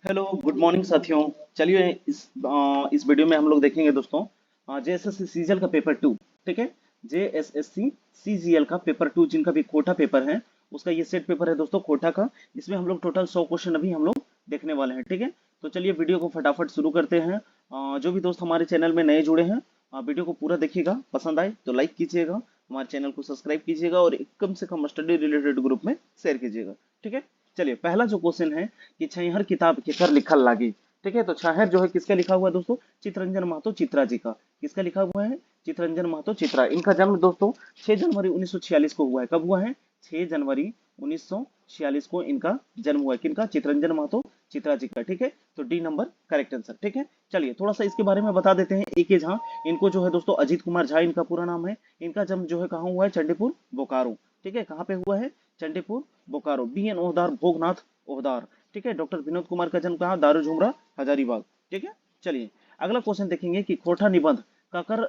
Hello good morning साथियों। चलिए इस वीडियो में हम लोग देखेंगे दोस्तों जेएसएससी सीजीएल का पेपर टू। ठीक है। जेएसएससी सीजीएल का पेपर टू जिनका भी कोटा पेपर है उसका ये सेट पेपर है दोस्तों कोटा का। इसमें हम लोग टोटल 100 क्वेश्चन अभी हम लोग देखने वाले हैं। ठीक है। तो चलिए वीडियो को फटाफट शुरू करते हैं। जो भी दोस्त हमारे चैनल में नए जुड़े हैं वीडियो को पूरा देखिएगा, पसंद आए तो लाइक कीजिएगा, हमारे चैनल को सब्सक्राइब कीजिएगा और कम से कम स्टडी रिलेटेड ग्रुप में शेयर कीजिएगा। ठीक है। चलिए पहला जो क्वेश्चन है कि छैहर किताब केकर लिखल लागी। ठीक है। तो छैहर जो है किसका लिखा हुआ है दोस्तों? चितरंजन महतो चित्रा जी का। किसका लिखा हुआ है? चितरंजन महतो चित्रा। इनका जन्म दोस्तों 6 जनवरी 1946 को हुआ है। कब हुआ है? 6 जनवरी 1946 को इनका जन्म हुआ है। किनका? चितरंजन महतो चित्रा जी का। ठीक है। तो डी नंबर करेक्ट आंसर। ठीक है। चलिए थोड़ा सा इसके बारे में बता देते हैं। ए के झा, इनको जो है दोस्तों अजीत कुमार झा इनका पूरा नाम है। इनका जन्म जो है कहाँ हुआ है? चंडीपुर बोकारो। ठीक है। कहाँ पे हुआ है? चंडीपुर बोकारो। B N Ohdar Bhognath Ohdar. ठीक है। डॉक्टर विनोद कुमार का जन्म कहाँ? दारू झुमरा हजारीबाग। ठीक है। चलिए अगला क्वेश्चन देखेंगे कि खोटा निबंध काकर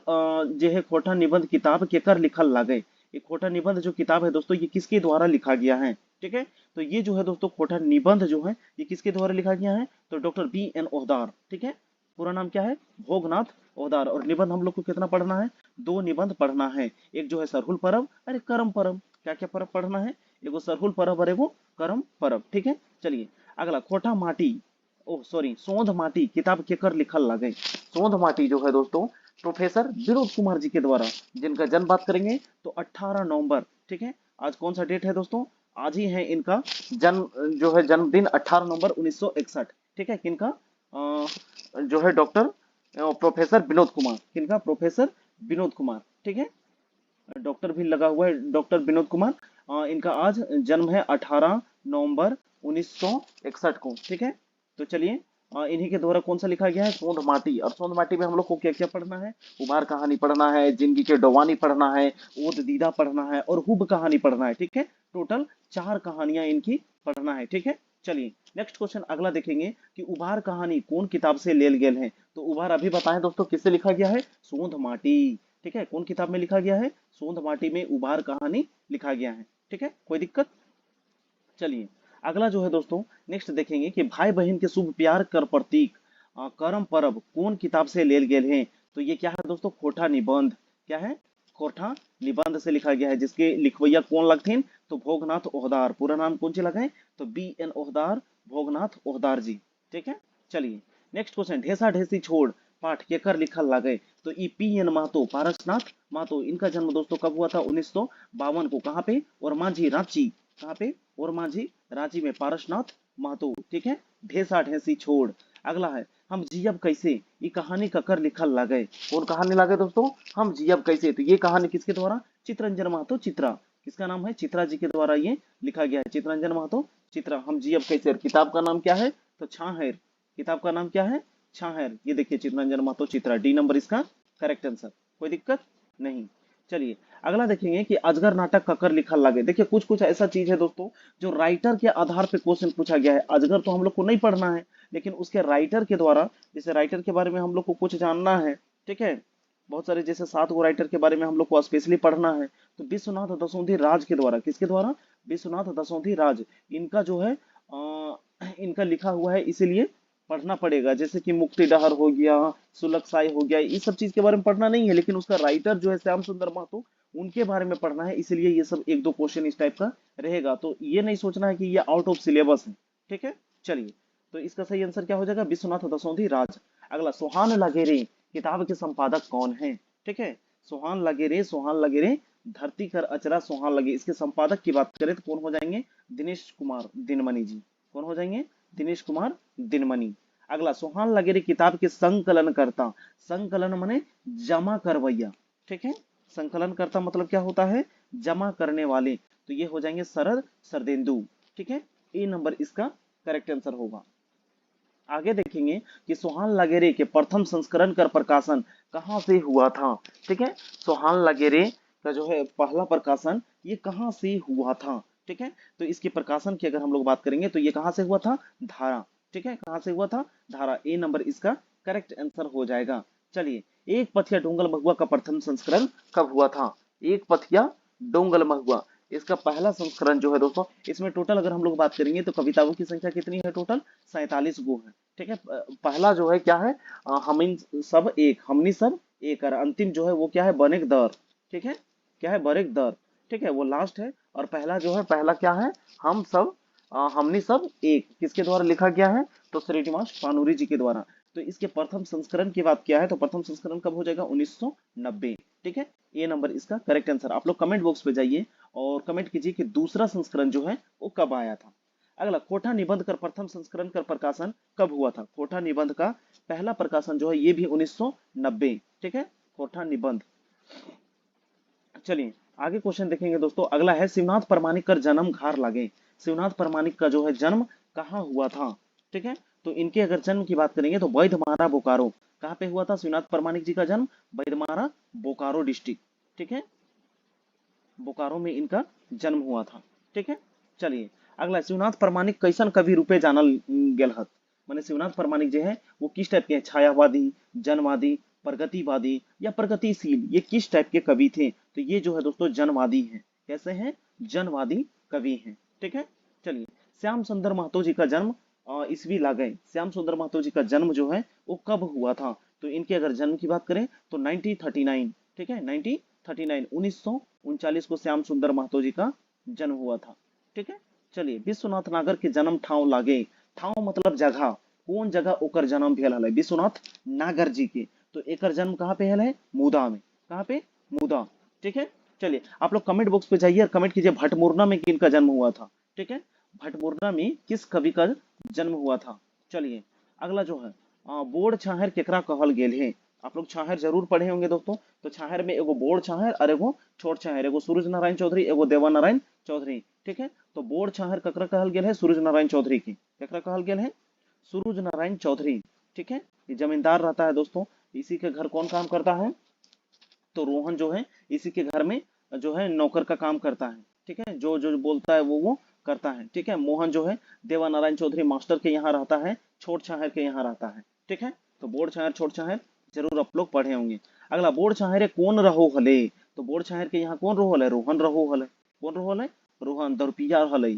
जो है खोटा निबंध किताब केकर लिखल लागे। ये खोटा निबंध जो किताब है दोस्तों ये किसके द्वारा लिखा गया है? ठीक है। तो ये जो है दोस्तों खोटा निबंध जो है ये किसके द्वारा लिखा गया है? तो डॉक्टर बी एन ओहदार। ठीक है। पूरा नाम क्या है? भोगनाथ ओहदार। और निबंध हम लोग को कितना पढ़ना है? 2 निबंध पढ़ना है। एक जो है सरहुल परब, अरे करम परब। क्या क्या परब पढ़ना है? एगो सरहुल परब और एगो करम परब। ठीक है। चलिए अगला खोटा माटी, ओह सॉरी सोंध माटी किताब केकर लिखल लागे। सोंध माटी जो है दोस्तों प्रोफेसर विनोद कुमार जी के द्वारा, जिनका जन्म बात करेंगे तो 18 नवंबर। ठीक है। आज कौन सा डेट है दोस्तों? आज ही है इनका जन्म जो है जन्मदिन 18 नवंबर 1961। ठीक है। किनका? जो है डॉक्टर प्रोफेसर विनोद कुमार। किनका? प्रोफेसर विनोद कुमार। ठीक है। डॉक्टर भी लगा हुआ है डॉक्टर विनोद कुमार। इनका आज जन्म है 18 नवंबर 1961 को। ठीक है। तो चलिए इन्हीं के द्वारा कौन सा लिखा गया है? सोंध माटी। और सोंध माटी में हम लोग को क्या क्या पढ़ना है? उबार कहानी पढ़ना है, जिंदगी के डोवानी पढ़ना है, ओद दीदा पढ़ना है और हुब कहानी पढ़ना है। ठीक है। टोटल 4 कहानियां इनकी पढ़ना है। ठीक है। चलिए नेक्स्ट क्वेश्चन अगला देखेंगे कि उबार कहानी कौन किताब से लेल गेल है। तो उबार अभी बताएं दोस्तों किससे लिखा गया है? सोंध माटी। ठीक है। कौन किताब में लिखा गया है? सोंध माटी में उबार कहानी लिखा गया है। ठीक है। कोई दिक्कत? चलिए अगला जो है दोस्तों नेक्स्ट देखेंगे कि भाई बहन के शुभ प्यार कर प्रतीक करम परब कौन किताब से लेल गेल है। तो ये क्या है दोस्तों? खोटा निबंध। क्या है? खोटा निबंध से लिखा गया है, जिसके लिखवैया कौन लगथिन? तो भोगनाथ ओहदार। पूरा नाम कौन सी लगा है? तो बी एन ओहदार, भोगनाथ ओहदार जी। ठीक है। चलिए नेक्स्ट क्वेश्चन ढेसा ढेसी छोड़ पाठ केकर लिखल लागे। तो ई पी एन महतो पारसनाथ महतो। इनका जन्म दोस्तों कब हुआ था? 1952 को। कहाँ पे? और माझी रांची। कहाँ पे? और माझी रांची में। पारसनाथ महतो। ठीक है। ढेसा ढेसी छोड़। अगला है हम जियब कैसे। ये कहानी ककर लिखल लागे। कौन कहानी लागे दोस्तों? हम जियब कैसे। तो ये कहानी किसके द्वारा? चितरंजन महतो चित्रा। किसका नाम है? चित्रा जी के द्वारा ये लिखा गया है। चितरंजन महतो चित्रा। हम जियब कैसे। और किताब का नाम क्या है? तो छाहेर। किताब का नाम क्या है? छाहेर। ये देखिए चितरंजन महतो चित्रा। डी नंबर इसका करेक्ट आंसर। कोई दिक्कत नहीं। चलिए अगला देखेंगे कि अजगर नाटक ककर लिखल लागे। देखिए कुछ कुछ ऐसा चीज है दोस्तों जो राइटर के आधार पे क्वेश्चन पूछा गया है। अजगर तो हम लोग को नहीं पढ़ना है, लेकिन उसके राइटर के द्वारा, जैसे राइटर के बारे में हम लोग को कुछ जानना है। ठीक है। बहुत सारे जैसे 7 गो राइटर के बारे में हम लोग को स्पेशली पढ़ना है। तो विश्वनाथ दसोंधी राज के द्वारा, किसके द्वारा? विश्वनाथ दसोंधी राज। इनका जो है इनका लिखा हुआ है, इसीलिए पढ़ना पड़ेगा। जैसे कि मुक्ति डहर हो गया, सुलगसाई हो गया, ये सब चीज के बारे में पढ़ना नहीं है, लेकिन उसका राइटर जो है श्याम सुंदर महतो, उनके बारे में पढ़ना है। इसलिए ये सब एक दो क्वेश्चन इस टाइप का रहेगा। तो ये नहीं सोचना है कि ये आउट ऑफ सिलेबस है। ठीक है। चलिए तो इसका सही आंसर क्या हो जाएगा? विश्वनाथ दसोंधी राज। अगला सोहान लगेरे किताब के संपादक कौन है? ठीक है। सोहान लगेरे धरती कर अचरा सोहान लगे, इसके संपादक की बात करें तो कौन हो जाएंगे? दिनेश कुमार दिनमणि जी। कौन हो जाएंगे? दिनेश कुमार दिनमणि। अगला सोहान लगेरे किताब के संकलन करता। संकलन माने जमा करवैया। ठीक है। संकलन करता मतलब क्या होता है? जमा करने वाले। तो ये हो जाएंगे शरद सरदेंदु। ठीक है। ए नंबर इसका करेक्ट आंसर होगा। आगे देखेंगे कि सोहान लगेरे के प्रथम संस्करण का प्रकाशन कहाँ से हुआ था। ठीक है। सोहान लगेरे का जो है पहला प्रकाशन ये कहाँ से हुआ था। ठीक है। तो इसके प्रकाशन की अगर हम लोग बात करेंगे तो ये कहाँ से हुआ था? धारा। ठीक है। कहाँ से हुआ था? धारा। ए नंबर इसका करेक्ट आंसर हो जाएगा। चलिए एक पथिया डोंगल महुआ का प्रथम संस्करण कब हुआ था? एक पथिया डोंगल महुआ। इसका पहला संस्करण जो है दोस्तों, इसमें टोटल अगर हम लोग बात करेंगे तो कविताओं की संख्या कितनी है, टोटल 47 गो है। ठीक है, पहला जो है क्या है, हमिन सब एक, हमनी सब एक, और अंतिम जो है वो क्या है, बनेक दर। ठीक है, क्या है, बरेक दर। ठीक है, वो लास्ट है। और पहला जो है, पहला क्या है, हम सब हमनी सब एक, किसके द्वारा लिखा गया है, तो श्रीनिवास पानूरी जी के द्वारा। तो इसके प्रथम संस्करण की बात किया है, तो प्रथम संस्करण कब हो जाएगा, 1990। ठीक है, ए नंबर इसका करेक्ट आंसर। आप लोग कमेंट बॉक्स पे जाइए और कमेंट कीजिए कि दूसरा संस्करण जो है वो कब आया था। अगला, कोठा निबंध का प्रथम संस्करण का प्रकाशन कब हुआ था। कोठा निबंध का पहला प्रकाशन जो है ये भी 1990। ठीक है, कोठा निबंध। चलिए आगे क्वेश्चन देखेंगे दोस्तों। अगला है, शिवनाथ परमाणिक का जन्म घार लागे। शिवनाथ परमाणिक का जो है जन्म कहाँ हुआ था। ठीक है, तो इनके अगर जन्म की बात करेंगे तो वैधमारा बोकारो। कहाँ पे हुआ था शिवनाथ परमाणिक जी का जन्म, वैधमारा बोकारो डिस्ट्रिक्ट। ठीक है, बोकारो में इनका जन्म हुआ था। ठीक है, चलिए अगला, शिवनाथ परमाणिक कैसन कवि रूपे जानल गेल हत। माने शिवनाथ परमाणिक जो है वो किस टाइप के हैं, छायावादी, जनवादी, प्रगतिवादी या प्रगतिशील, ये किस टाइप के कवि थे। तो ये जो है दोस्तों जनवादी हैं। कैसे हैं, जनवादी कवि हैं। ठीक है, चलिए, श्याम सुंदर महतो जी का जन्म ईस्वी लागय। श्याम सुंदर महतो जी का जन्म जो है वो कब हुआ था। तो इनके अगर जन्म की बात करें तो 1939। ठीक है, 1939, 1939 को श्याम सुंदर महतो जी का जन्म हुआ था। ठीक है, चलिए, विश्वनाथ नागर के जन्म ठाव लागे। ठाव मतलब जगह, कौन जगह ओकर जन्म भेल है, विश्वनाथ नागर जी के। तो एकर जन्म कहाँ पे है, मुदा में। कहाँ पे, मुदा। ठीक है, चलिए आप लोग कमेंट बॉक्स पे जाइए और कमेंट कीजिए भटमुरना में किनका जन्म हुआ था। ठीक है, भटमुरना में किस कवि का जन्म हुआ था। चलिए अगला जो है, बोड़ छाहर केकरा कहल गेल है। आप लोग छाहर जरूर पढ़े होंगे दोस्तों। तो छाहर में एगो बोड़ छाहर और एगो छोट छाहर, एगो सूरज नारायण चौधरी, एगो देवा नारायण चौधरी। ठीक है, तो बोड़ छाहर ककरा कहल गेल है, सूरज नारायण चौधरी की। ककरा कहल गेल है, सूरज नारायण चौधरी। ठीक है, ये जमींदार रहता है दोस्तों। इसी के घर कौन काम करता है, तो रोहन जो है इसी के घर में जो है नौकर का काम करता है। ठीक है, जो जो बोलता है वो करता है। ठीक है, मोहन जो है देवा नारायण चौधरी मास्टर के यहाँ रहता है, छोट छाहर के यहाँ रहता है। ठीक है, तो बोड़ छाहर छोट छाहर जरूर आप लोग पढ़े होंगे। अगला, बोड़ छाहरे कौन रहो हले। तो बोड़ छाहर के यहाँ कौन रहो हले, रोहन रहो हले। कौन रहो हले, रोहन दरुपिया हले,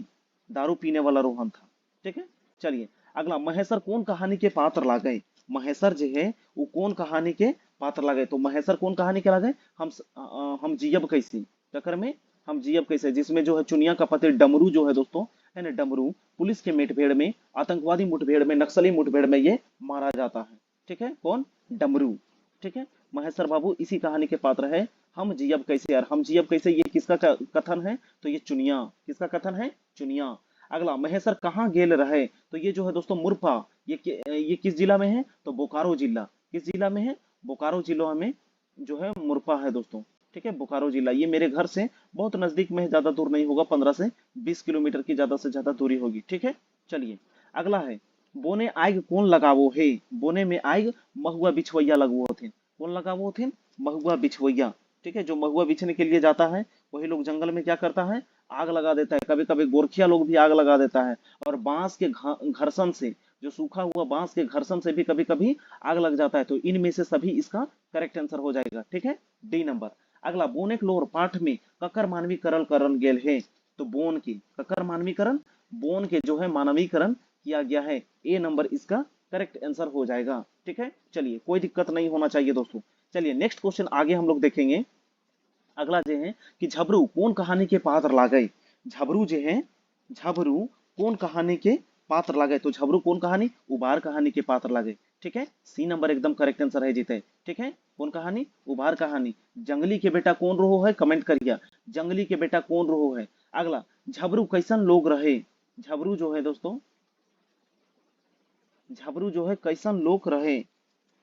दारू पीने वाला रोहन था। ठीक है, चलिए अगला, महेसर कौन कहानी के पात्र लागे। महेसर जो है वो कौन कहानी के पात्र लागे। तो महेसर कौन कहानी के लागे, हम जियब कैसे, चक्कर में हम जियब कैसे, जिसमें जो है चुनिया का पति डमरू जो है दोस्तों, है ना, डमरू पुलिस के मुठभेड़ में, आतंकवादी मुठभेड़ में, नक्सली मुठभेड़ में ये मारा जाता है। ठीक है, कौन, डमरू। ठीक है, महेसर बाबू इसी कहानी के पात्र है, हम जियब कैसे। और हम जियब कैसे ये किसका कथन है, तो ये चुनिया, किसका कथन है, चुनिया। अगला, महेसर कहाँ गेल रहे। तो ये जो है दोस्तों मुरफा, ये किस जिला में है, तो बोकारो जिला। किस जिला में है, बोकारो जिला में जो है मुरफा है दोस्तों। ठीक है, बोकारो जिला, ये मेरे घर से बहुत नजदीक में है, ज्यादा दूर नहीं होगा, 15 से 20 किलोमीटर की ज्यादा से ज्यादा दूरी होगी। ठीक है, चलिए अगला है, बोने आग कौन लगावो है। बोने में आग महुआ बिछवैया लगवो थे। कौन लगावो थे, महुआ बिछवैया। ठीक है, जो महुआ बिछने के लिए जाता है वही लोग जंगल में क्या करता है, आग लगा देता है। कभी कभी गोरखिया लोग भी आग लगा देता है। और बांस के घर्षण से, जो सूखा हुआ बांस के घर्षण से भी कभी कभी आग लग जाता है। तो इनमें से सभी इसका करेक्ट आंसर हो जाएगा। ठीक है, डी नंबर। अगला, बोनेक लोर पाठ में ककर मानवीकरण करल गेल है। तो बोन के ककर मानवीकरण, बोन के जो है मानवीकरण किया गया है। ए नंबर इसका करेक्ट आंसर हो जाएगा। ठीक है, चलिए कोई दिक्कत नहीं होना चाहिए दोस्तों। चलिए नेक्स्ट क्वेश्चन आगे हम लोग देखेंगे। अगला जो है कि झबरू कौन कहानी के पात्र लागे। झबरू जो है, झबरू कौन कहानी के पात्र लागे। तो झबरू कौन कहानी, उबार कहानी के पात्र लागे। ठीक है, सी नंबर एकदम करेक्ट आंसर है जीते। ठीक है, कौन कहानी, उबार कहानी। जंगली के बेटा कौन रहो है, कमेंट करिए, जंगली के बेटा कौन रहो है। अगला, झबरू कैसन लोग रहे। झबरू जो है दोस्तों, झबरू जो है कैसन लोग रहे।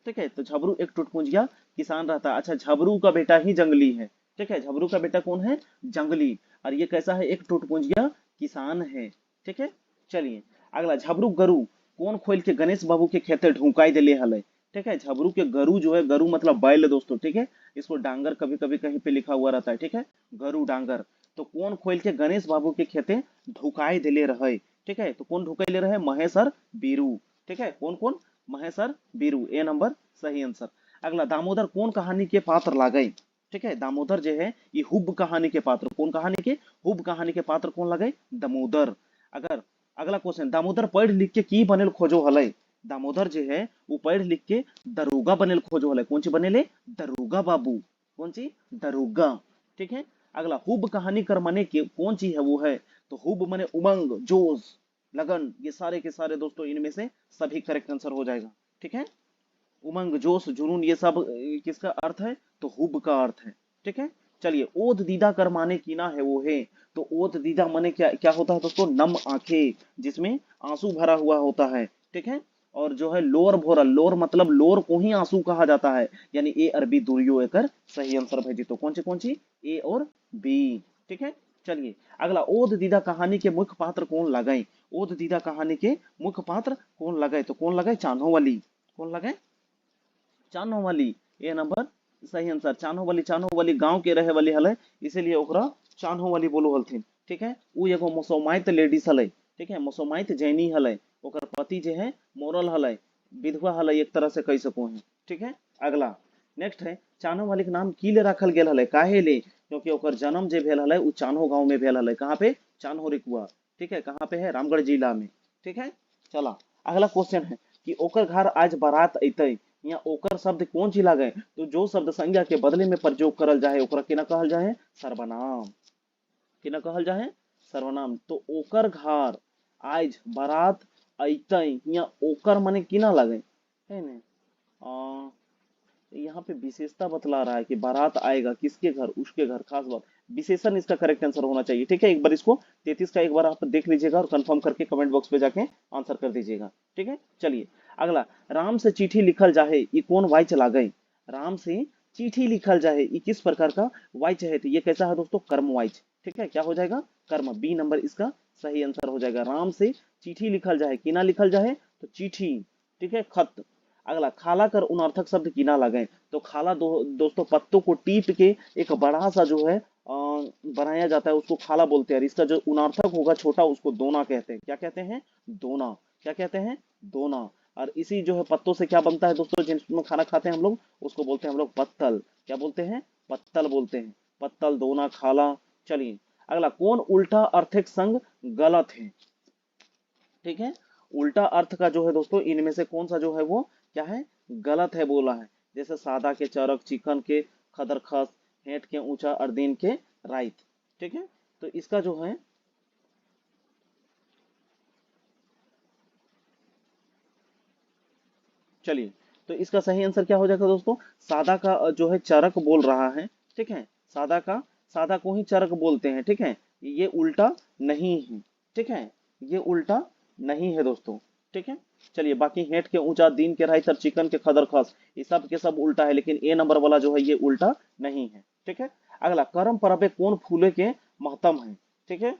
ठीक है, तो झबरू एक टुटपुंजिया किसान रहता है। अच्छा, झबरू का बेटा ही जंगली है। ठीक है, झबरू का बेटा कौन है, जंगली। और ये कैसा है, एक टुटपुंजिया किसान है। ठीक है, चलिए अगला, झबरू गरु कौन खोल के गणेश बाबू के खेते ढुकाई दिले हले। ठीक है, झबरू के गरु जो है, गरु मतलब बैल दोस्तों। ठीक है, इसको डांगर कभी कभी कहीं पे लिखा हुआ रहता है। ठीक है, गरु डांगर। तो कौन खोल के गणेश बाबू के खेते ढुकाई दिले रहे। ठीक है, तो कौन ढुकाई ले रहे, महेसर बीरू। ठीक है, कौन कौन, महेसर बीरू। ए नंबर सही आंसर। अगला, दामोदर कौन कहानी के पात्र लागे। ठीक है। दामोदर जो है ये हुब कहानी के पात्र, कौन कहानी के, हुब कहानी के पात्र कौन लगे, दामोदर। अगर अगला क्वेश्चन, दामोदर पढ़ लिख के की बनेल खोजो हले, दामोदर जो है वो पढ़ लिख के दरोगा बनेल खोजो हले, कौन सी बनेले, दरोगा बाबू, कौन सी, दरोगा। ठीक है। अगला, हुब कहानी कर मने के कौन सी है, वो है तो हुब मने उमंग, जोश, लगन, ये सारे के सारे दोस्तों इनमें से सभी करेक्ट आंसर हो जाएगा। ठीक है। उमंग, जोश, जुनून, ये सब किसका अर्थ है, तो हुब का अर्थ है। ठीक है। चलिए, ओद दीदा कर माने कीना है, वो है तो ओद दीदा माने क्या क्या होता है दोस्तों, नम आंखें, जिसमें आंसू भरा हुआ होता है। ठीक है। और जो है लोर भोरा, लोर मतलब लोर को ही आंसू कहा जाता है, यानी ए अरबी दूरियो एकर सही आंसर भेजी। तो कौन सी ए और बी। ठीक है। चलिए अगला, ओद दीदा कहानी के मुख्य पात्र कौन लगाए, ओद दीदा कहानी के मुख्य पात्र कौन लगाए, तो कौन लगाए, चानो वाली, कौन लगाए, चानो वाली, ए नंबर सही आंसर। चानो वाली गांव के रहे वाली हले, इसीलिए ओकरा चानो वाली बोलो हलथिन। ठीक है। उ एगो मुसलमाइत लेडीज हले। ठीक है, मुसलमाइत जैनी हले, ओकर पति जे है मोरल हले, विधवा हले, एक तरह से कह सको है। ठीक है। अगला नेक्स्ट है, चानो वाली के नाम की ले रखल गेल हले, काहे ले, क्योंकि ओकर जन्म जे भेल हले उ चानो गांव में भेल हले, कहाँ पे, चानो रिकुआ। ठीक है, कहाँ पे है, रामगढ़ जिला में। ठीक है। चला अगला क्वेश्चन है कि ओकर घर आज बारात अतै, यहाँ ओकर शब्द कौन सी लागे, तो जो शब्द संज्ञा के बदले में प्रयोग करल जाए ओकरा केना कहल जाए, सर्वनाम। केना कहल जाए, सर्वनाम। तो ओकर घर आज बारात अतै, यहाँ ओकर माने केना लगे है ने, यहाँ पे विशेषता बतला रहा है कि बारात आएगा किसके घर, उसके घर, खास बात, विशेषण इसका करेक्ट आंसर होना चाहिए। ठीक है। एक बार इसको 33 का एक बार आप देख लीजिएगा और कंफर्म करके कमेंट बॉक्स पे जाके आंसर कर दीजिएगा। ठीक है। चलिए अगला, राम से चिट्ठी लिखल जाए, ये कौन वाइच लागे, राम से चिट्ठी लिखल जाए, ये किस प्रकार का वाइच है, तो ये कैसा है दोस्तों, कर्म वाइच। ठीक है, क्या हो जाएगा, कर्म, बी नंबर इसका सही आंसर हो जाएगा। राम से चिट्ठी लिखल जाए, किना लिखल जाए, तो चिट्ठी। ठीक है, खत। अगला, खाला कर उनर्थक शब्द किना लगे, तो खाला दोस्तों पत्तों को टीप के एक बड़ा सा जो है बनाया जाता है, उसको खाला बोलते हैं। इसका जो उनार्थक होगा छोटा, उसको दोना कहते हैं। क्या कहते हैं, दोना। क्या कहते हैं, दोना। और इसी जो है पत्तों से क्या बनता है दोस्तों, जिसमें खाना खाते हैं हम लोग, उसको बोलते हैं हम लोग पत्तल। क्या बोलते हैं, पत्तल बोलते हैं, पत्तल, दोना, खाला। चलिए अगला, कौन उल्टा अर्थक संग गलत है। ठीक है, उल्टा अर्थ का जो है दोस्तों इनमें से कौन सा जो है वो क्या है, गलत है बोला है। जैसे सादा के चरक, चिकन के खदरखस, हेट के ऊंचा और दिन के राइत। ठीक है। तो इसका जो है चलिए, तो इसका सही आंसर क्या हो जाएगा दोस्तों, सादा का जो है चरक बोल रहा है। ठीक है, सादा को ही चरक बोलते हैं। ठीक है, ये उल्टा नहीं है। ठीक है, ये उल्टा नहीं है दोस्तों। ठीक है। चलिए, बाकी हेट के ऊंचा, दिन के राइत और चिकन के खदरखस, ये सब के सब उल्टा है, लेकिन ए नंबर वाला जो है ये उल्टा नहीं है। ठीक है। अगला, करम परब कौन फूले के महत्म है। ठीक है,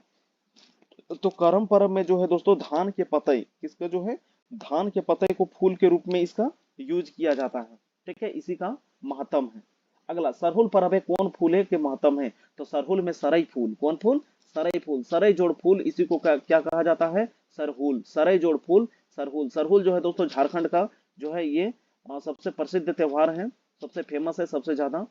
तो करम परब में जो है दोस्तों धान के पतई, किसका जो है, धान के पतई को फूल के रूप में इसका यूज किया जाता है। ठीक है, इसी का महत्म है। अगला, सरहुल परब कौन फूले के महत्म है, तो सरहुल में सरई फूल, कौन फूल, सरई फूल, सरई जोड़ फूल, इसी को क्या कहा जाता है, सरहुल, सरई जोड़ फूल, सरहुल। सरहुल जो है दोस्तों झारखंड का जो है ये सबसे प्रसिद्ध त्योहार है, सबसे फेमस है, सबसे ज्यादा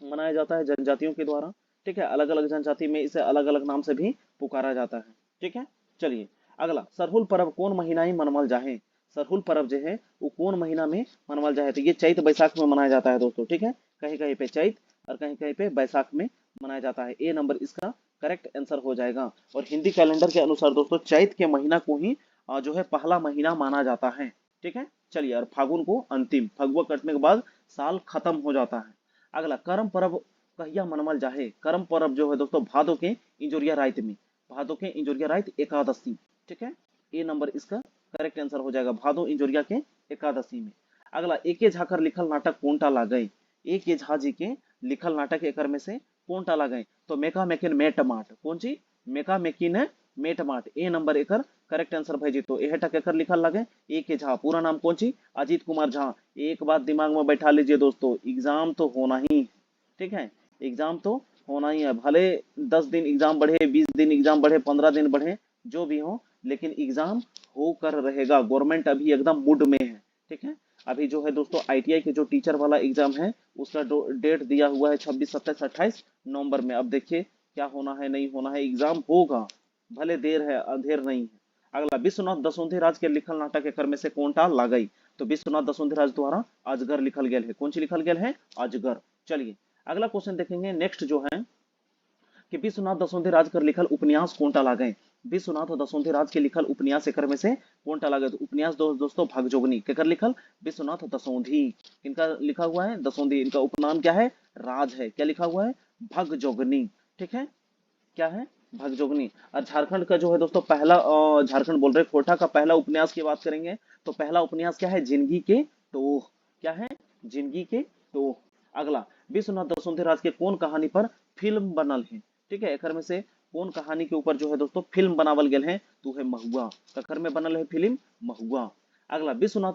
मनाया जाता है जनजातियों के द्वारा। ठीक है, अलग अलग जनजाति में इसे अलग अलग नाम से भी पुकारा जाता है। ठीक है। चलिए अगला, सरहुल पर्व कौन महीना ही मनमल जाए, सरहुल पर्व जो है वो कौन महीना में मनमल जाए, तो ये चैत बैसाख में मनाया जाता है दोस्तों। ठीक है, कहीं कहीं पे चैत और कहीं कहीं पे बैसाख में मनाया जाता है। ए नंबर इसका करेक्ट आंसर हो जाएगा। और हिंदी कैलेंडर के अनुसार दोस्तों चैत के महीना को ही जो है पहला महीना माना जाता है। ठीक है। चलिए, और फागुन को अंतिम, फगुआ कटने के बाद साल खत्म हो जाता है। अगला, करम पर्व कहिया मनमल जाहे, करम पर्व जो है दोस्तों भादो के इंजोरिया राइत में, भादो के इंजोरिया राइत एकादशी। ठीक है, ए नंबर इसका करेक्ट आंसर हो जाएगा, भादो इंजोरिया के एकादशी में। अगला, एके झाकर लिखल नाटक कोनटा लागई, ए के झा जी के लिखल नाटक एकर में से कोनटा लागई, तो मेका मेकिन मेट माट, कौन सी, मेका मेकिन मेट माट, ए नंबर एकर करेक्ट आंसर भेजी। तो एह टक एकर लिखल लगे, ए के झा, पूरा नाम कौन सी, अजीत कुमार झा। एक बात दिमाग में बैठा लीजिए दोस्तों, एग्जाम तो होना ही है। ठीक है, एग्जाम तो होना ही है, भले 10 दिन एग्जाम बढ़े, 20 दिन एग्जाम बढ़े, 15 दिन बढ़े, जो भी हो, लेकिन एग्जाम होकर रहेगा। गवर्नमेंट अभी एकदम मूड में है, ठीक है। अभी जो है दोस्तों आईटीआई के जो टीचर वाला एग्जाम है उसका डेट दिया हुआ है 26, 27, 28 नवंबर में। अब देखिए क्या होना है नहीं होना है, एग्जाम होगा, भले देर है अंधेर नहीं है। अगला, विश्वनाथ दसोंधीराज के लिखल नाटक एकर में से कोनटा लागई। तो विश्वनाथ दसोंधीराज द्वारा अजगर लिखल गेल है। कौन सी लिखल गेल है? अजगर। चलिए अगला क्वेश्चन देखेंगे। नेक्स्ट जो है कि विश्वनाथ दसोंधीराज कर लिखल उपन्यास कोनटा लागे। विश्वनाथ दसोंधीराज के लिखल उपन्यास एकर में से कोनटा लागे। तो उपन्यास दोस्तों भागजोगनी केकर लिखल? विश्वनाथ दसोंधी। इनका लिखा हुआ है दसोंधी, इनका उपनाम क्या है? राज है। क्या लिखा हुआ है? भागजोगनी। ठीक है, क्या है? भागजोगनी। और झारखंड का जो है दोस्तों पहला झारखंड बोल रहे कोटा का पहला उपन्यास की बात करेंगे तो पहला उपन्यास क्या है? जिंदगी के टोह। क्या है? जिंदगी के टोह। अगला, विश्वनाथ दसोंधीराज के कौन कहानी पर फिल्म बनल है। ठीक है, एकर में से कौन कहानी के ऊपर जो है दोस्तों फिल्म बनावल गेल है? तो है महुआ। ककर में बनल है फिल्म? महुआ। अगला, विश्वनाथ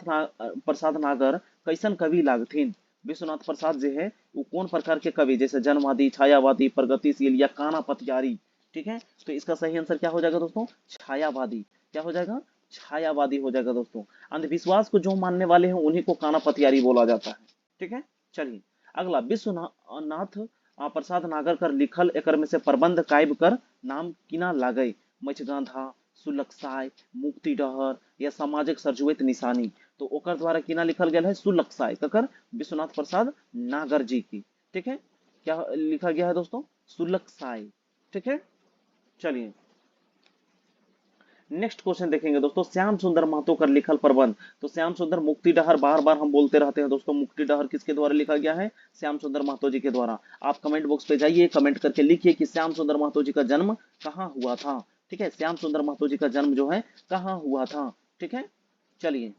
प्रसाद नागर कैसन कवि लागथिन। विश्वनाथ प्रसाद जो है वो कौन प्रकार के कवि, जैसे जनवादी, छायावादी, प्रगतिशील या काना पथियारी। ठीक है, तो इसका सही आंसर क्या हो जाएगा दोस्तों? छायावादी। क्या हो जाएगा? छायावादी हो जाएगा दोस्तों। अंधविश्वास को जो मानने वाले हैं उन्हीं को काना पथियारी बोला जाता है। ठीक है, चलिए अगला, विश्वनाथ प्रसाद नागरकर लिखल एकर में से प्रबंध काव्य कर नाम किना लागई। मचगांधा, सुलक्षाय, मुक्ति डहर या सामाजिक सरजुएत निशानी। तो ओकर द्वारा किना लिखल गया है? सुलक्षाय। ककर? विश्वनाथ प्रसाद नागर जी की। ठीक है, क्या लिखा गया है दोस्तों? सुलक्षाय। ठीक है, चलिए नेक्स्ट क्वेश्चन देखेंगे दोस्तों। श्याम सुंदर महतो कर लिखल प्रबंध। तो श्याम सुंदर मुक्ति डहर बार बार हम बोलते रहते हैं दोस्तों, मुक्ति डहर किसके द्वारा लिखा गया है? श्याम सुंदर महतो जी के द्वारा। आप कमेंट बॉक्स पे जाइए, कमेंट करके लिखिए कि श्याम सुंदर महतो जी का जन्म कहाँ हुआ था। ठीक है, श्याम सुंदर महतो जी का जन्म जो है कहाँ हुआ था। ठीक है, चलिए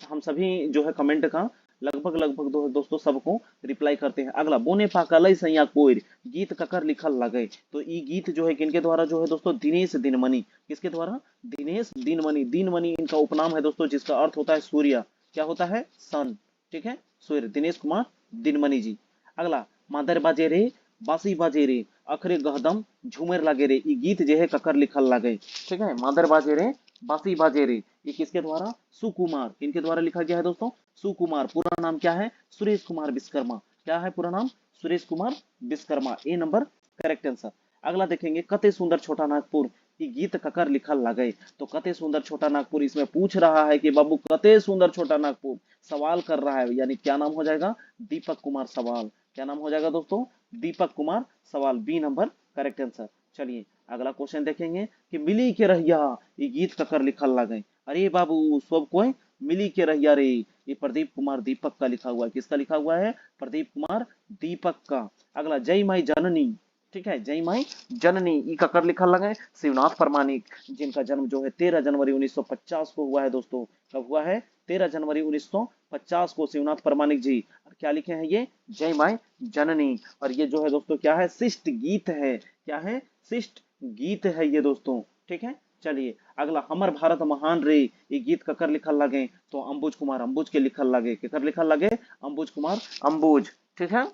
हम सभी जो है कमेंट का लगभग दोस्तों सबको रिप्लाई करते हैं। अगला, बोने पाकलई सैया कोयर गीत ककर लिखल लगे। तो ये गीत जो है किनके द्वारा जो है दोस्तों? दिनेश दिनमणि। किसके द्वारा? दिनेश दिनमणि। दिनमणि इनका उपनाम है दोस्तों, जिसका अर्थ होता है सूर्य। क्या होता है? सन। ठीक है, सूर्य। दिनेश कुमार दिनमणि जी। अगला, मादर बाजे रे बासी बाजे रे अखरे गहदम झूमर लागे रे। ये गीत जो है ककर लिखल लगे। ठीक है, मादर बाजे रे बासी बाजे रे, ये किसके द्वारा? सुकुमार। किनके द्वारा लिखा गया है दोस्तों? सुकुमार। पूरा नाम क्या है? सुरेश कुमार विश्वकर्मा। क्या है पूरा नाम? सुरेश कुमार विश्वकर्मा। ए नंबर करेक्ट आंसर। अगला देखेंगे, कते सुंदर छोटा नागपुर ये गीत ककर लिखल लगे। तो कते सुंदर छोटा नागपुर इसमें पूछ रहा है कि बाबू कते सुंदर छोटा नागपुर, सवाल कर रहा है, यानी क्या नाम हो जाएगा? दीपक कुमार सवाल। क्या नाम हो जाएगा दोस्तों? दीपक कुमार सवाल। B number correct answer. चलिए अगला क्वेश्चन देखेंगे कि मिली के रहिया ये गीत ककर लिखल लगे। अरे बाबू सब कोई मिली के रहिया रे, ये प्रदीप कुमार दीपक का लिखा हुआ है। किसका लिखा हुआ है? प्रदीप कुमार दीपक का। अगला, जय माई जननी। ठीक है, जय माई जननी ई ककर लिखल लगे। शिवनाथ परमाणिक, जिनका जन्म जो है 13 जनवरी 1950 को हुआ है दोस्तों। कब हुआ है? 13 जनवरी 1950 को शिवनाथ परमाणिक जी। और क्या लिखे हैं ये? जय माई जननी। और ये जो है दोस्तों क्या है? शिष्ट गीत है। क्या है? शिष्ट गीत है ये दोस्तों। ठीक है, चलिए अगला, हमर भारत महान रे ये गीत ककर लिखल लगे। तो अंबुज कुमार अंबुज के लिखल लगे। केकर लिखल लगे? अंबुज कुमार अंबुज। ठीक है,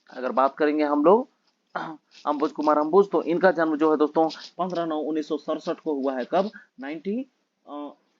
अगर बात करेंगे हम लोग अंबुज कुमार अंबुज, तो इनका जन्म जो है दोस्तों 15/9/1967 को हुआ है। कब?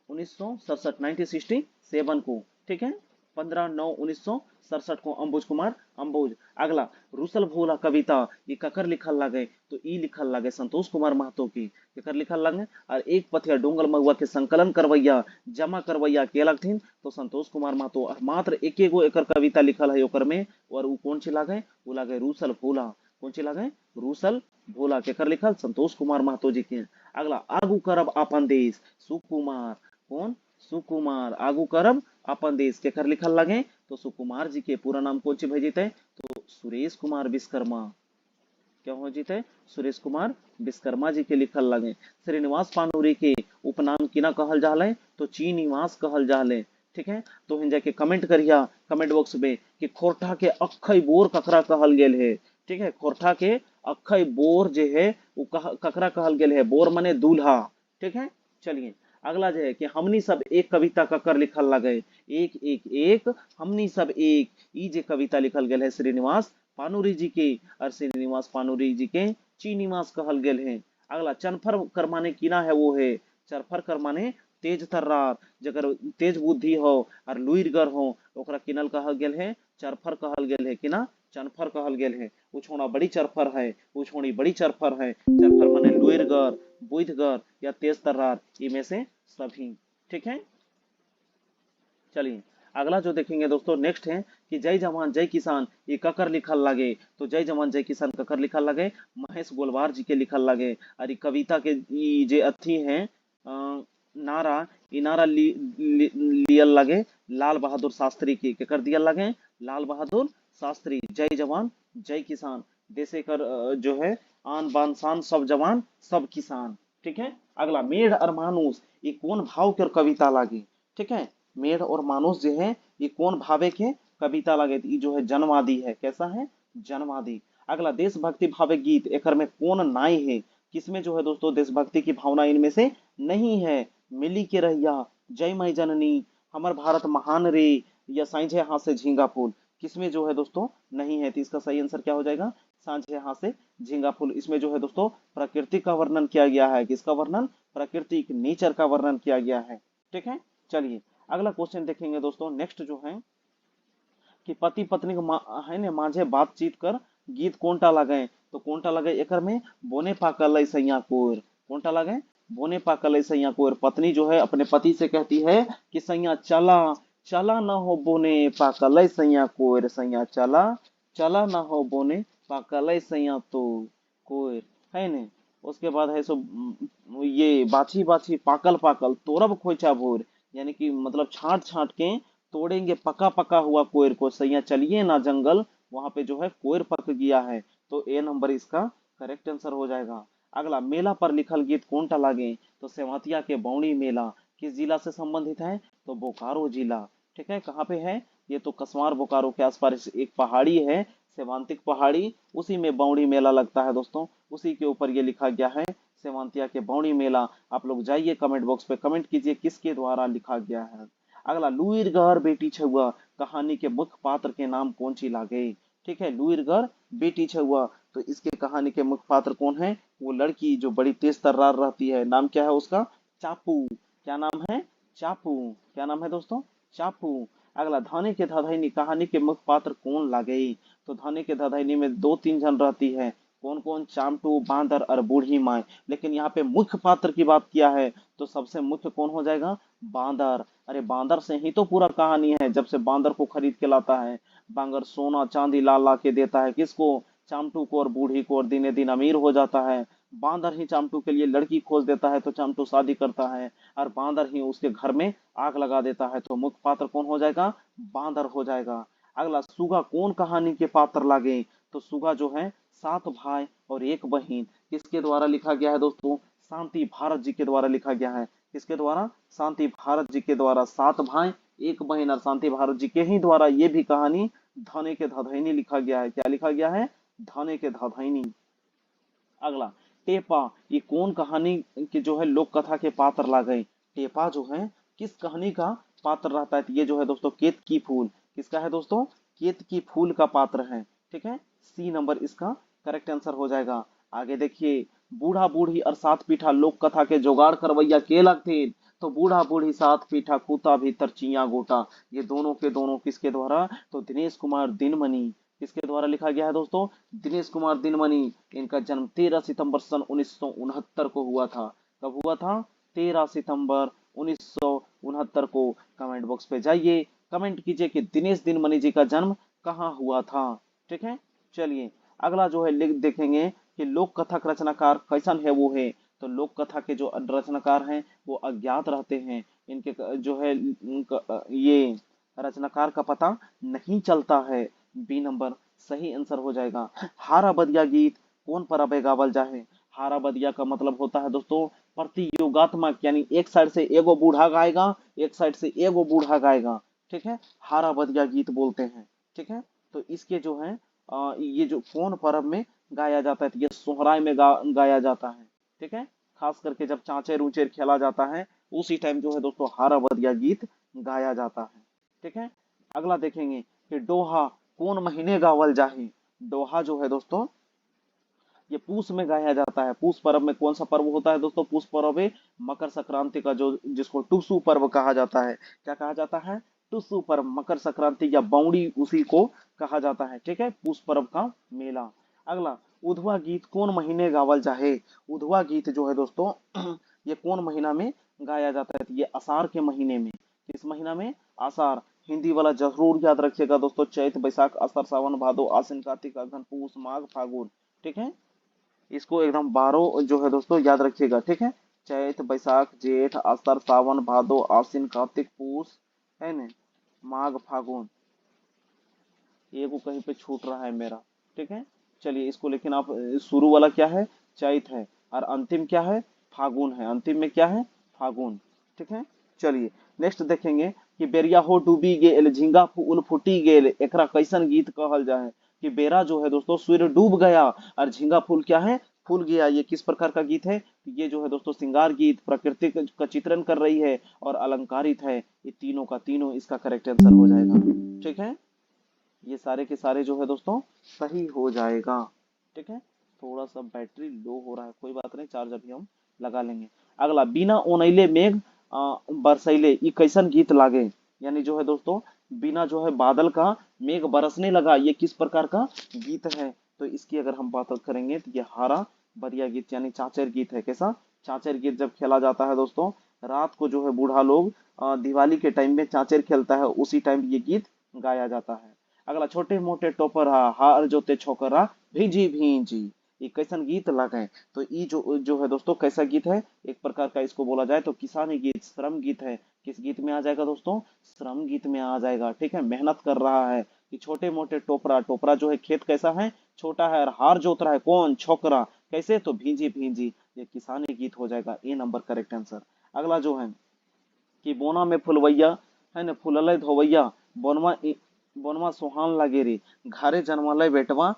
1967 1967 को। ठीक है, 15/9/1967 को अंबुज कुमार अंबुज। अगला, रुसल भोला कविता ये ककर लिखल लगे। तो ई लिखल लगे संतोष कुमार महतो की। केकर लिखल लगे? और एक पथिया डोंगल महुआ के संकलन करवैया जमा करवैया के लगथिन तो संतोष कुमार महतो। और मात्र एक गो एकर कविता लिखल है ओकर में, और वो कौन सी लागे? वो लागे रूसल भोला। कौन सी लागे? रूसल भोला। केकर लिखल? संतोष कुमार महतो जी के। अगला, आगू करब आपन देश सुकुमार। कौन? सुकुमार। आगू करब अपन देश केकर लिखल लगे? तो सुकुमार जी के पूरा नाम कौन सी भेजिते? तो सुरेश कुमार विश्वकर्मा। क्या हो जीते? सुरेश कुमार विश्वकर्मा जी के लिखल लगे। श्रीनिवास पानूरी के उपनाम किना कहल जाले? तो चीनिवास कहल जाले। ठीक है, तो हिन जाके कमेंट करिया कमेंट बॉक्स में कि खोरठा के अखई बोर ककरा कहल गेल है। ठीक है, खोरठा के अखई बोर जो है वो ककरा कहल गेल है? बोर मने दूल्हा। ठीक है, चलिए अगला जो है कि हमनी सब एक कविता ककर लिखल लगे। एक एक एक हमनी सब एक, ई जे कविता लिखल गेल है श्रीनिवास पानूरी जी के। और श्रीनिवास पानूरी जी के चीनिवास कहल गेल है। अगला, चनफर कर माने किना है? वो है चरफर कर माने तेज तर्रार, जगर तेज बुद्धि हो और लुइरगर हो ओकरा किनल कहल गेल है, चरफर कहल गेल है, कि ना चनफर कहल गेल है। उ छोड़ा बड़ी चरफर है, उ छोड़ी बड़ी चरफर है। चरफर माने लुइरगर, बुद्धगर या तेज तर्रार, इनमें से सभी। ठीक है, चलिए अगला जो देखेंगे दोस्तों नेक्स्ट है कि जय जवान जय किसान ये ककर लिखल लगे। तो जय जवान जय किसान ककर लिखल लगे, महेश गोलवार जी के लिखल लगे। और ई कविता के ई जे अथी है नारा, ई नारा लियल लगे लाल बहादुर शास्त्री की, केकर दियल लगे, लाल बहादुर शास्त्री। जय जवान जय किसान, देश कर जो है आन बान शान सब जवान सब किसान। ठीक है, अगला मेढ़ और मानुस ये कौन भाव के कविता लागे। ठीक है, मेढ़ और मानुस जो है ये कौन भावे के कविता लगे, ये जो है जनवादी है। कैसा है, जनवादी। अगला देशभक्ति भावे गीत, एकर में कौन नाई है, किसमें जो है दोस्तों देशभक्ति की भावना इनमें से नहीं है। मिली के रहिया, जय मई जननी, हमर भारत महान रे, या साइंझे हाथ से झींगा फूल, किसमें जो है दोस्तों नहीं है। तो इसका सही आंसर क्या हो जाएगा, सांझे हाथ से झींगा फूल। इसमें जो है दोस्तों प्रकृति का वर्णन किया गया है, किसका वर्णन, प्रकृति नेचर का वर्णन किया गया है। ठीक है, चलिए अगला क्वेश्चन देखेंगे दोस्तों नेक्स्ट जो है कि पति पत्नी है ने मांझे बातचीत कर गीत कोनटा लगे। तो कोनटा लगे एकर में बोने पाकल सैया कोर, कोनटा लगे बोने पाकल सैया कोर। पत्नी जो है अपने पति से कहती है कि सैया चला चला ना हो बोने पाकल सैया कोर, सैया चला चला ना हो बोने पाकल सैया तो कोर, है ने। उसके बाद है सो ये बाछी बाछी पाकल पाकल तोरब खोचा भोर, यानी कि मतलब छांट छांट के तोड़ेंगे पका पका हुआ कोयर को, सैया चलिए ना जंगल, वहां पे जो है कोयर पक गया है। तो ए नंबर इसका करेक्ट आंसर हो जाएगा। अगला मेला पर लिखल गीत कौनटा लागे। तो सेवतिया के बौनी मेला किस जिला से संबंधित है, तो बोकारो जिला। ठीक है, कहाँ पे है, ये तो कसवार बोकारो के आसपास एक पहाड़ी है सेवांतिक पहाड़ी, उसी में बौनी मेला लगता है दोस्तों, उसी के ऊपर ये लिखा गया है सेवंतिया के बौनी मेला। आप लोग जाइए कमेंट बॉक्स पे कमेंट कीजिए किसके द्वारा लिखा गया है। अगला लुइरगर बेटी छुआ कहानी के मुख्य पात्र के नाम कौन सी लागे। ठीक है, लुइरगर बेटी छुआ, तो इसके कहानी के मुख्य पात्र कौन है, वो लड़की जो बड़ी तेज तर्रार रहती है, नाम क्या है उसका, चापू। क्या नाम है, चापू। क्या नाम है दोस्तों, चापू। अगला धाने के धधैनी कहानी के मुख्य पात्र कौन लागे। तो धाने के धधैनी में दो तीन जन रहती है, कौन कौन, चामटू बांदर और बूढ़ी माई। लेकिन यहाँ पे मुख्य पात्र की बात किया है तो सबसे मुख्य कौन हो जाएगा, बांदर। अरे बांदर से ही तो पूरा कहानी है, जब से बांदर को खरीद के लाता है, बांदर सोना चांदी ला ला के देता है किसको, चामटू को और बूढ़ी को, और दिने दिन अमीर हो जाता है। बांदर ही चामटू के लिए लड़की खोज देता है तो चामटू शादी करता है, और बांदर ही उसके घर में आग लगा देता है। तो मुख्य पात्र कौन हो जाएगा, बांदर हो जाएगा। अगला सुगा कौन कहानी के पात्र लागे। तो सुगा जो है 7 भाई और 1 बहन, किसके द्वारा लिखा गया है दोस्तों, शांति भारत जी के द्वारा लिखा गया है। किसके द्वारा, शांति भारत जी के द्वारा। 7 भाई 1 बहन और शांति भारत जी के ही द्वारा ये भी कहानी धाने के धधैनी लिखा गया है। क्या लिखा गया है, धाने के धधैनी। अगला टेपा ये कौन कहानी के जो है लोक कथा के पात्र ला गए। टेपा जो है किस कहानी का पात्र रहता है, तो ये जो है दोस्तों केत की फूल, किसका है दोस्तों, केत की फूल का पात्र है। ठीक है, सी नंबर इसका करेक्ट आंसर हो जाएगा। आगे देखिए बूढ़ा बूढ़ी और 7 पीठा लोक कथा के जुगाड़ करवैया के लगते। तो बूढ़ा बूढ़ी 7 पीठा कूता भीतर चिया गोटा, ये दोनों के दोनों किसके द्वारा, तो दिनेश कुमार दिनमणि, किसके द्वारा लिखा गया है दोस्तों, दिनेश कुमार दिनमणि। इनका जन्म 13 सितंबर सन 1969 को हुआ था। कब हुआ था, 13 सितंबर 1969 को। कमेंट बॉक्स पे जाइए कमेंट कीजिए कि दिनेश दिनमणि जी का जन्म कहाँ हुआ था। ठीक है, चलिए अगला जो है लिख देखेंगे कि लोक कथा का रचनाकार कैसन है, वो है। तो लोक कथा के जो रचनाकार हैं वो अज्ञात रहते हैं, इनके जो है ये रचनाकार का पता नहीं चलता है। बी नंबर सही आंसर हो जाएगा। हारा बदिया गीत कौन परबे गावल जाहे। हारा बदिया का मतलब होता है दोस्तों प्रतियोगात्मक, यानी एक साइड से एगो बूढ़ा गाएगा, एक साइड से एगो बूढ़ा गाएगा। ठीक है, हारा बदिया गीत बोलते हैं। ठीक है, तो इसके जो है ये जो कौन पर्व में गाया जाता है, तो ये सोहराय में गाया जाता है। ठीक है, खास करके जब चांचेर ऊंचेर खेला जाता है उसी टाइम जो है दोस्तों हारा बदिया गीत गाया जाता है। ठीक है, अगला देखेंगे कि डोहा कौन महीने गावल जाहे। डोहा जो है दोस्तों ये पूस में गाया जाता है। पूस पर्व में कौन सा पर्व होता है दोस्तों? पूस पर्व में मकर संक्रांति का, जो जिसको टुसु पर्व कहा जाता है। क्या कहा जाता है? टुसु पर्व, मकर संक्रांति या बौड़ी उसी को कहा जाता है। ठीक है, पूस पर्व का मेला। अगला, उधवा गीत कौन महीने गावल जाहे? उधवा गीत जो है दोस्तों ये कौन महीना में गाया जाता है? तो ये आषाढ़ के महीने में। किस महीना में? आषाढ़। हिंदी वाला जरूर याद रखिएगा दोस्तों, चैत बैसाख आषाढ़ सावन भादो आश्विन कार्तिक अगहन पूस माघ फागुन। ठीक है, इसको एकदम 12 जो है दोस्तों याद रखिएगा। ठीक है, चैत बैसाख जेठ आषाढ़ सावन भादो आश्विन कार्तिक पूस, है न, माघ फागुन। ये को कहीं पे छूट रहा है मेरा। ठीक है, चलिए इसको, लेकिन आप शुरू वाला क्या है? चैत है, और अंतिम क्या है? फागुन है। अंतिम में क्या है? फागुन। ठीक है, चलिए नेक्स्ट देखेंगे कि बेरिया हो डूबी गेल झींगा फूल फूटी गेल, एकरा कैसन गीत कहल जाए? कि बेरा जो है दोस्तों सूर्य डूब गया और झींगा फूल क्या है? फूल गया। ये किस प्रकार का गीत है? ये जो है दोस्तों श्रृंगार गीत, प्रकृति का चित्रण कर रही है और अलंकारित है। ये तीनों का तीनों इसका करेक्ट आंसर हो जाएगा। ठीक है, ये सारे के सारे जो है दोस्तों सही हो जाएगा। ठीक है, थोड़ा सा बैटरी लो हो रहा है, कोई बात नहीं, चार्ज अभी हम लगा लेंगे। अगला, बिना ओनैले मेघ बरसैले ई कैसन गीत लागे? यानी जो है दोस्तों बिना जो है बादल का मेघ बरसने लगा, ये किस प्रकार का गीत है? तो इसकी अगर हम बात करेंगे तो ये हारा बरिया गीत यानी चाचर गीत है। कैसा? चाचर गीत जब खेला जाता है दोस्तों, रात को जो है बूढ़ा लोग दिवाली के टाइम में चाचर खेलता है, उसी टाइम ये गीत गाया जाता है। अगला, छोटे मोटे टोपरा हार जोते छोकरा भींजी भींजी, ये कैसन गीत लगे? तो ये जो है दोस्तों कैसा गीत है? एक प्रकार का इसको बोला जाए तो किसानी गीत, श्रम गीत है। किस गीत में आ जाएगा दोस्तों? श्रम गीत में आ जाएगा। ठीक है, मेहनत कर रहा है कि छोटे मोटे टोपरा, टोपरा जो है खेत कैसा है? छोटा है, और हार जोत रहा है कौन? छोकरा। कैसे? तो भींजी भींजी, ये किसानी गीत हो जाएगा। ए नंबर करेक्ट आंसर। अगला जो है कि बोना में फुलवैया, है न, फुलले धोवैया, बोनमा बोनमा सुहान लागे रे, घरे जन्मले बेटवा,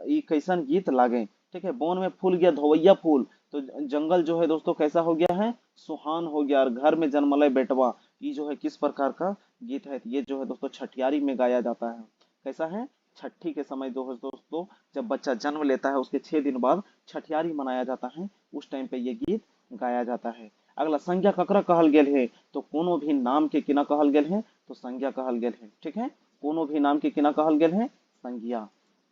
ई कैसन गीत लागे? ठीक है, बोन में फूल गया धोवैया फूल, तो जंगल जो है दोस्तों कैसा हो गया है? सुहान हो गया। और घर में जन्मले बेटवा, ये जो है किस प्रकार का गीत है? ये जो है दोस्तों छठियारी में गाया जाता है। कैसा है? छठी के समय जो है दोस्तों जब बच्चा जन्म लेता है उसके 6 दिन बाद छठियारी मनाया जाता है, उस टाइम पे ये गीत गाया जाता है। अगला, संज्ञा ककरा कहल गेल है? तो कोनो भी नाम के किना कहल गेल है? तो संज्ञा कहल गेल है। ठीक है, कोनो भी नाम के किना कहल गेल है? संज्ञा।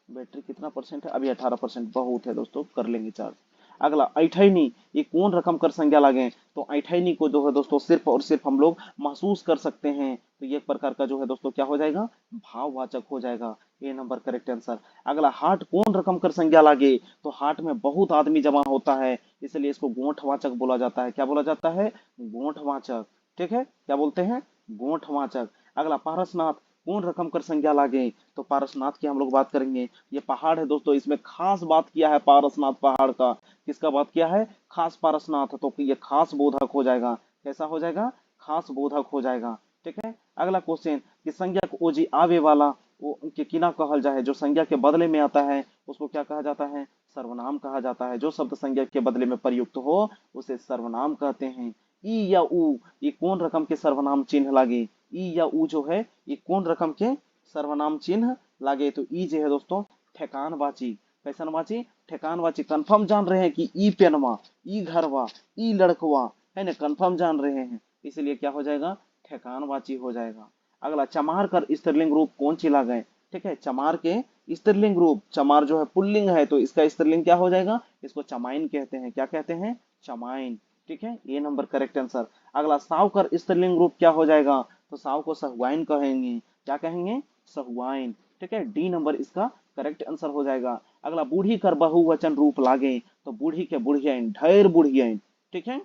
बैटरी कितना परसेंट है? अभी 18%, बहुत है दोस्तों, कर लेंगे चार्ज। अगला, ऐठैनी ये कौन रकम कर संज्ञा लागे? तो ऐठैनी को जो है दोस्तों सिर्फ और सिर्फ हम लोग महसूस कर सकते हैं, तो ये एक प्रकार का जो है दोस्तों क्या हो जाएगा? भाववाचक हो जाएगा। ए नंबर करेक्ट आंसर। अगला, हाट कौन रकम कर संज्ञा लागे? तो हाट में बहुत आदमी जमा होता है, इसलिए इसको गोंठवाचक बोला जाता है। क्या बोला जाता है? गोंठवाचक। ठीक है, क्या बोलते हैं? गोंठवाचक। अगला, पारसनाथ कौन रकम कर संज्ञा लागे? तो पारसनाथ की हम लोग बात करेंगे। ये पहाड़ है दोस्तों, इसमें खास बात किया है पारसनाथ पहाड़ का। किसका बात किया है? खास पारसनाथ, तो ये खास बोधक हो जाएगा। कैसा हो जाएगा? खास बोधक हो जाएगा। ठीक है, अगला क्वेश्चन कि संज्ञा को ओजी आवे वाला वो के किना कहल जाए? जो संज्ञा के बदले में आता है उसको क्या कहा जाता है? सर्वनाम कहा जाता है। जो शब्द संज्ञा के बदले में प्रयुक्त हो उसे सर्वनाम कहते हैं। ई या उ ये कौन रकम के सर्वनाम चिन्ह लागे? ई या उ जो है ये कौन रकम के सर्वनाम चिन्ह लागे? तो ई जो है दोस्तों ठेकानवाची। कैसनवाची? ठेकानवाची। कंफर्म जान रहे हैं कि ई पेनवा, ई घरवा, ई लड़कवा, है ना, कंफर्म जान रहे हैं, इसलिए क्या हो जाएगा? ठेकानवाची हो जाएगा। अगला, चमार कर स्त्रीलिंग रूप कौन सी लागे? ठीक है, चमार के स्त्रीलिंग रूप, चमार जो है पुल्लिंग है तो इसका स्त्रीलिंग क्या हो जाएगा? इसको चमाइन कहते हैं। क्या कहते हैं? चमाइन। ठीक है, ये नंबर करेक्ट आंसर। अगला, साव कर स्त्रीलिंग रूप क्या हो जाएगा? तो साव को सहुआइन कहेंगे। क्या कहेंगे? सहुआइन। ठीक है, डी नंबर इसका करेक्ट आंसर हो जाएगा। अगला, बूढ़ी कर बहुवचन रूप लागे? तो बूढ़ी के बुढ़ियन, ढेर बुढ़ियन। ठीक है,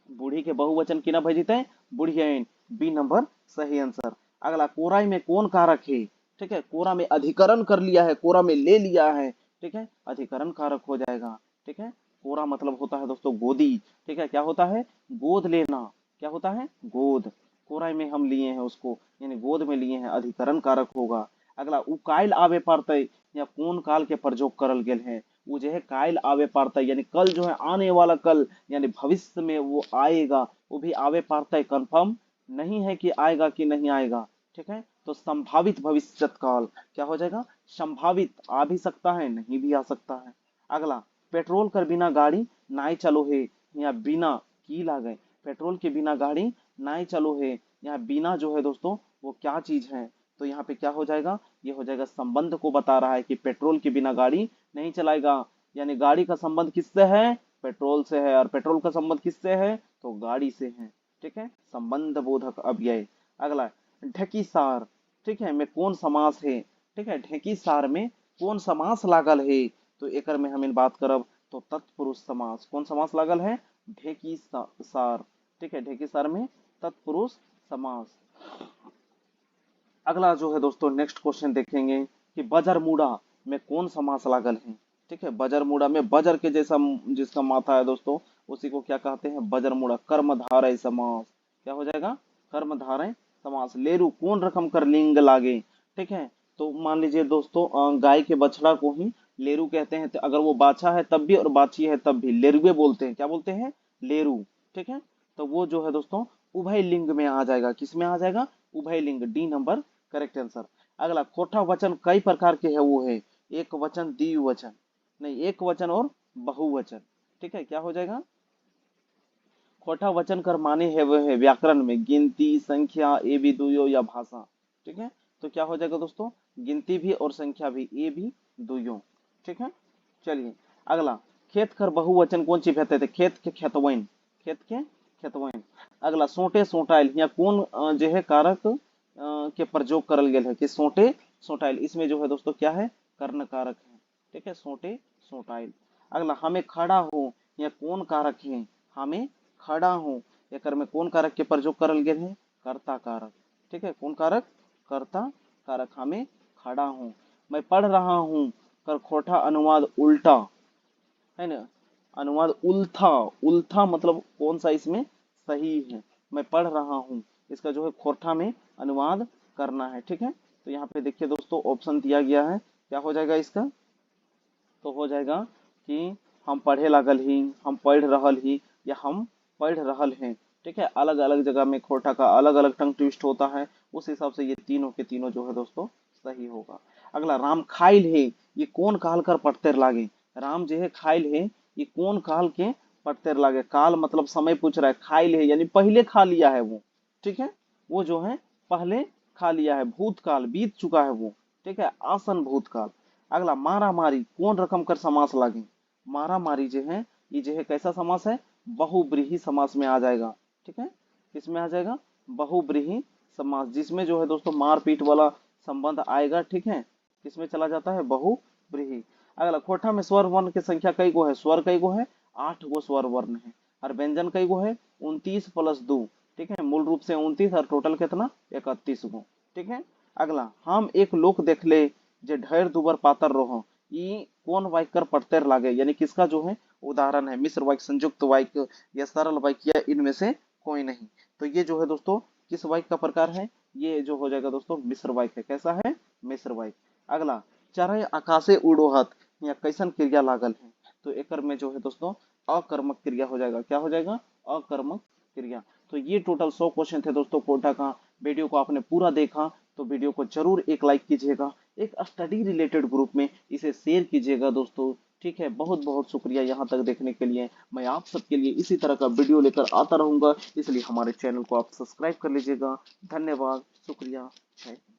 बूढ़ी के बहुवचन किना भेजिते? बुढ़ियन। बी नंबर सही आंसर। अगला, कोराई में कौन कारक है? ठीक है, कोरा में अधिकरण कर लिया है, कोरा में ले लिया है। ठीक है, अधिकरण कारक हो जाएगा। ठीक है, कोरा मतलब होता है दोस्तों गोदी। ठीक है, क्या होता है? गोद लेना। क्या होता है? गोद। कोराई में हम लिए हैं उसको, यानी गोद में लिए हैं, अधिकरण कारक होगा। अगला, उ काइल आवे पड़ते या कौन काल के प्रयोग करल गेल है? वो जो है काइल आवे पड़ता यानी कल जो है आने वाला कल, यानी भविष्य में वो आएगा, वो भी आवे पड़ता है, कंफर्म नहीं है कि आएगा कि नहीं आएगा। ठीक है, तो संभावित भविष्यत काल क्या हो जाएगा? संभावित, आ भी सकता है नहीं भी आ सकता है। अगला, पेट्रोल कर बिना गाड़ी नाई चलो है, यहाँ बिना कील आ गए, पेट्रोल के बिना गाड़ी नाई चलो है, यहाँ बिना जो है दोस्तों वो क्या चीज है, तो यहाँ पे क्या हो जाएगा, ये हो जाएगा संबंध को बता रहा है कि पेट्रोल के बिना गाड़ी नहीं चलाएगा, यानी गाड़ी का संबंध किससे है, पेट्रोल से है, और पेट्रोल का संबंध किससे है, तो गाड़ी से है। ठीक है, संबंध बोधक अव्यय। अगला, ढकी सार, ठीक है, में कौन समास है, ठीक है, ढेकी सार में कौन समास लागल है, तो एकर में हम बात करब तो तत्पुरुष समास, कौन समास लागल है, ढेकी सार, ठीक है, ढेकी सार में तत्पुरुष समास। अगला जो है दोस्तों नेक्स्ट क्वेश्चन देखेंगे कि बजरमुड़ा में कौन समास लागल है। ठीक है, बजरमुड़ा में बजर के जैसा जिसका माथा है दोस्तों उसी को क्या कहते हैं, बजरमुड़ा। कर्मधारय समास, क्या हो जाएगा, कर्मधारय समास। लेरु कौन रकम कर लिंग लागे, ठीक है, तो मान लीजिए दोस्तों गाय के बछड़ा को ही लेरू कहते हैं, तो अगर वो बाछा है तब भी और बाछी है तब भी लेरुए बोलते हैं, क्या बोलते हैं, लेरू। ठीक है, तो वो जो है दोस्तों उभय लिंग में आ जाएगा, किस में आ जाएगा, उभय लिंग, डी नंबर करेक्ट आंसर। अगला, कोठा वचन कई प्रकार के है, वो है एक वचन, द्विवचन, नहीं एक वचन और बहुवचन। ठीक है, क्या हो जाएगा, कोठा वचन कर माने है वह है व्याकरण में गिनती, संख्या, ए भी दुयो या भाषा। ठीक है, तो क्या हो जाएगा दोस्तों, गिनती भी और संख्या भी, ए भी दुयो। ठीक है, चलिए अगला, खेत कर बहुवचन कौन सी कहते थे, खेत के खेतवैन, खेत के खेतवैन। अगला, सोटे सोटाइल, यहाँ कौन जो है कारक के प्रयोग करल गेल है कि सोटे सोटाइल, इसमें जो है दोस्तों क्या है, कर्ण कारक है। ठीक है, सोटे सोटाइल। अगला, हमें खड़ा हो, यह कौन कारक है, हमें खड़ा हूं, एकर में कौन कारक के प्रयोग करल गेल है, कर्ता कारक। ठीक है, कौन कारक, कर्ता कारक, हमें खड़ा हूं। मैं पढ़ रहा हूं कर खोटा अनुवाद उल्टा, है ना, अनुवाद उल्था, उल्था मतलब कौन सा इसमें सही है, मैं पढ़ रहा हूं, इसका जो है खोटा में अनुवाद करना है। ठीक है, तो यहाँ पे देखिए दोस्तों ऑप्शन दिया गया है, क्या हो जाएगा इसका, तो हो जाएगा कि हम पढ़े लागल ही, हम पढ़ रहल ही, या हम पढ़ रहल हैं। ठीक है, अलग अलग जगह में खोटा का अलग अलग टंग ट्विस्ट होता है, उस हिसाब से ये तीनों के तीनों जो है दोस्तों सही होगा। अगला, राम खाइल है, ये कौन काल कर पढ़ते लागे, राम जो है खाइल है, ये कौन काल के पढ़ते लागे, काल मतलब समय पूछ रहा है, खाइल है यानी पहले खा लिया है वो। ठीक है, वो जो है पहले खा लिया है, भूतकाल बीत चुका है वो। ठीक है, आसन भूतकाल। अगला, मारा मारी कौन रकम कर समास लागे, मारा मारी जो है ये जो है कैसा समास है, बहुब्रीहि समास में आ जाएगा। ठीक है, किसमें आ जाएगा, बहुब्रीहि समास, जिसमें जो है दोस्तों मारपीट वाला संबंध आएगा। ठीक है, किसमें चला जाता है, बहुब्रीहि। अगला, कोठा में स्वर वर्ण की संख्या कई गो है, स्वर कई गो है, 8 गो स्वर वर्ण है, और व्यंजन कई गो है, 29 + 2। ठीक है, मूल रूप से 29 और टोटल कितना, 31 गो। ठीक है, अगला, हम एक लोक देख ले जे ढेर दुबर पातर रहो, ये कौन वाक्य कर पढ़ते लागे, यानी किसका जो है उदाहरण है, मिश्र वाक्य, संयुक्त वाक्य या सरल वाक्य, या इनमें से कोई नहीं। तो ये जो है दोस्तों किस वाक्य का प्रकार है, ये जो हो जाएगा दोस्तों मिश्र वाक्य है। कैसा है, मिश्र वाक्य। अगला, चरय आकाशे उड़ोहत, या कैसन क्रिया लागल है, तो एकर में जो है दोस्तों अकर्मक क्रिया हो जाएगा, क्या हो जाएगा, अकर्मक क्रिया। तो ये टोटल 100 क्वेश्चन थे दोस्तों कोटा का। वीडियो को आपने पूरा देखा तो वीडियो को जरूर एक लाइक कीजिएगा, एक स्टडी रिलेटेड ग्रुप में इसे शेयर कीजिएगा दोस्तों। ठीक है, बहुत बहुत शुक्रिया यहाँ तक देखने के लिए। मैं आप सबके लिए इसी तरह का वीडियो लेकर आता रहूंगा, इसलिए हमारे चैनल को आप सब्सक्राइब कर लीजिएगा। धन्यवाद, शुक्रिया, जय हिंद।